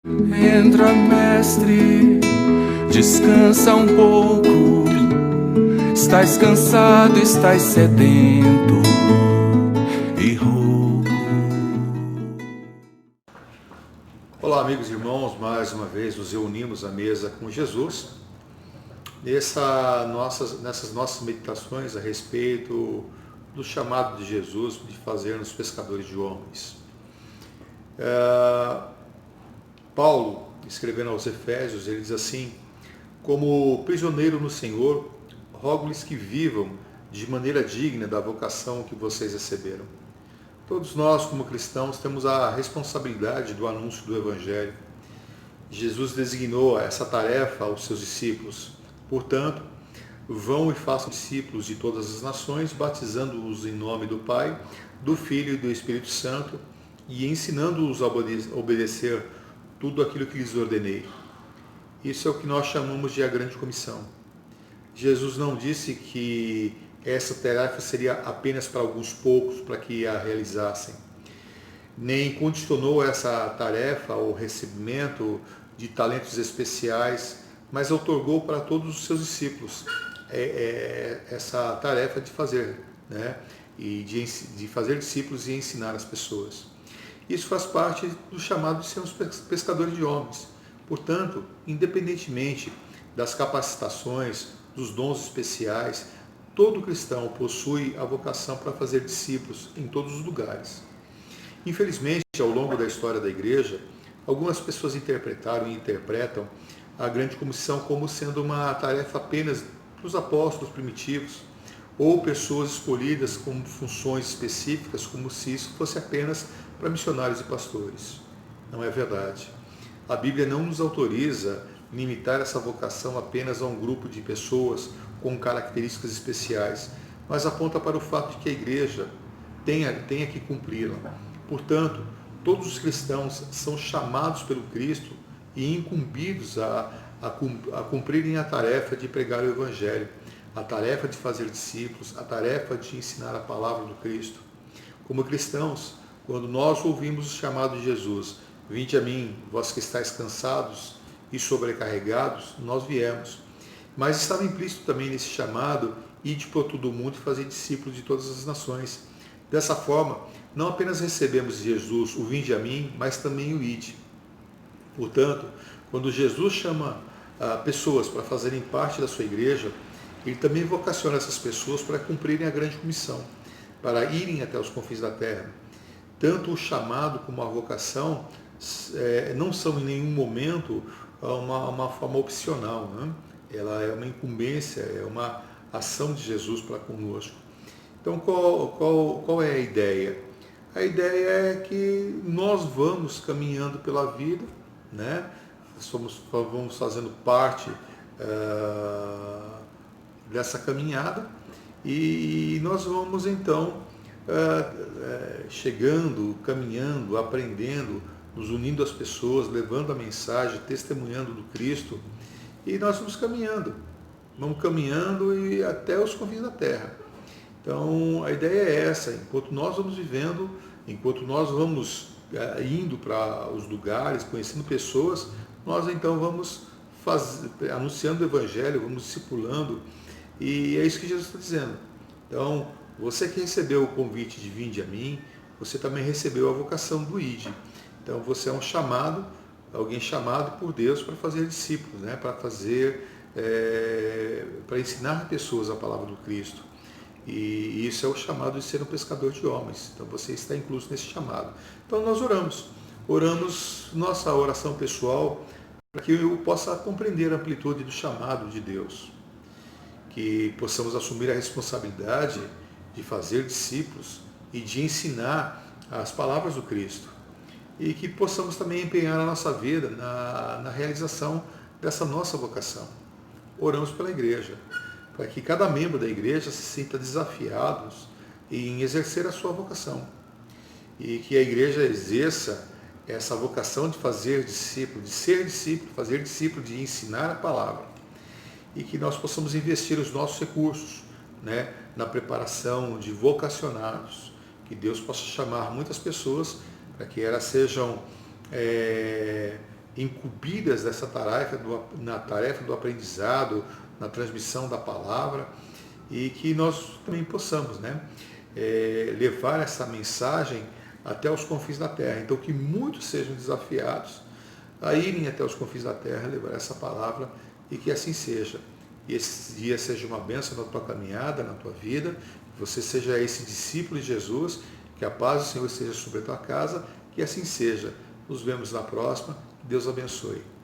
Entra, mestre, descansa um pouco. Estás cansado, estás sedento e rouco. Olá, amigos e irmãos, mais uma vez nos reunimos à mesa com Jesus nessas nossas meditações a respeito do chamado de Jesus de fazer-nos pescadores de homens. Paulo, escrevendo aos Efésios, ele diz assim: como prisioneiro no Senhor, rogo-lhes que vivam de maneira digna da vocação que vocês receberam. Todos nós, como cristãos, temos a responsabilidade do anúncio do Evangelho. Jesus designou essa tarefa aos seus discípulos. Portanto, vão e façam discípulos de todas as nações, batizando-os em nome do Pai, do Filho e do Espírito Santo, e ensinando-os a obedecer tudo aquilo que lhes ordenei. Isso é o que nós chamamos de a grande comissão. Jesus não disse que essa tarefa seria apenas para alguns poucos, para que a realizassem. Nem condicionou essa tarefa ao recebimento de talentos especiais, mas outorgou para todos os seus discípulos essa tarefa de fazer, né? E de fazer discípulos e ensinar as pessoas. Isso faz parte do chamado de sermos pescadores de homens. Portanto, independentemente das capacitações, dos dons especiais, todo cristão possui a vocação para fazer discípulos em todos os lugares. Infelizmente, ao longo da história da igreja, algumas pessoas interpretaram e interpretam a grande comissão como sendo uma tarefa apenas dos apóstolos primitivos, ou pessoas escolhidas com funções específicas, como se isso fosse apenas para missionários e pastores. Não é verdade. A Bíblia não nos autoriza a limitar essa vocação apenas a um grupo de pessoas com características especiais, mas aponta para o fato de que a igreja tenha que cumpri-la. Portanto, todos os cristãos são chamados pelo Cristo e incumbidos a cumprirem a tarefa de pregar o Evangelho, a tarefa de fazer discípulos, a tarefa de ensinar a palavra do Cristo. Como cristãos, quando nós ouvimos o chamado de Jesus, vinde a mim, vós que estáis cansados e sobrecarregados, nós viemos. Mas estava implícito também nesse chamado, ide por todo o mundo e fazer discípulos de todas as nações. Dessa forma, não apenas recebemos de Jesus o vinde a mim, mas também o ide. Portanto, quando Jesus chama pessoas para fazerem parte da sua igreja, ele também vocaciona essas pessoas para cumprirem a grande comissão, para irem até os confins da terra. Tanto o chamado como a vocação não são em nenhum momento uma forma opcional, né? Ela é uma incumbência, é uma ação de Jesus para conosco. Então, qual é a ideia? A ideia é que nós vamos caminhando pela vida, né? Vamos fazendo parte dessa caminhada e nós vamos então chegando, caminhando, aprendendo, nos unindo às pessoas, levando a mensagem, testemunhando do Cristo, e nós vamos caminhando e até os confins da terra. Então a ideia é essa: enquanto nós vamos vivendo, enquanto nós vamos indo para os lugares, conhecendo pessoas, nós então vamos anunciando o Evangelho, vamos discipulando, e é isso que Jesus está dizendo. Então, você que recebeu o convite de vinde a mim, você também recebeu a vocação do ide. Então, você é um chamado, alguém chamado por Deus para fazer discípulos, né? Para ensinar pessoas a palavra do Cristo. E isso é o chamado de ser um pescador de homens. Então, você está incluso nesse chamado. Então, nós oramos nossa oração pessoal para que eu possa compreender a amplitude do chamado de Deus, que possamos assumir a responsabilidade de fazer discípulos e de ensinar as palavras do Cristo, e que possamos também empenhar a nossa vida na realização dessa nossa vocação. Oramos pela igreja, para que cada membro da igreja se sinta desafiado em exercer a sua vocação, e que a igreja exerça essa vocação de fazer discípulo, de ser discípulo, fazer discípulo, de ensinar a palavra, e que nós possamos investir os nossos recursos, né, na preparação de vocacionados, que Deus possa chamar muitas pessoas para que elas sejam incumbidas dessa tarefa, na tarefa do aprendizado, na transmissão da palavra, e que nós também possamos, né, levar essa mensagem até os confins da terra. Então, que muitos sejam desafiados a irem até os confins da terra, levar essa palavra, e que assim seja. E esse dia seja uma bênção na tua caminhada, na tua vida, que você seja esse discípulo de Jesus, que a paz do Senhor esteja sobre a tua casa, que assim seja. Nos vemos na próxima. Deus abençoe.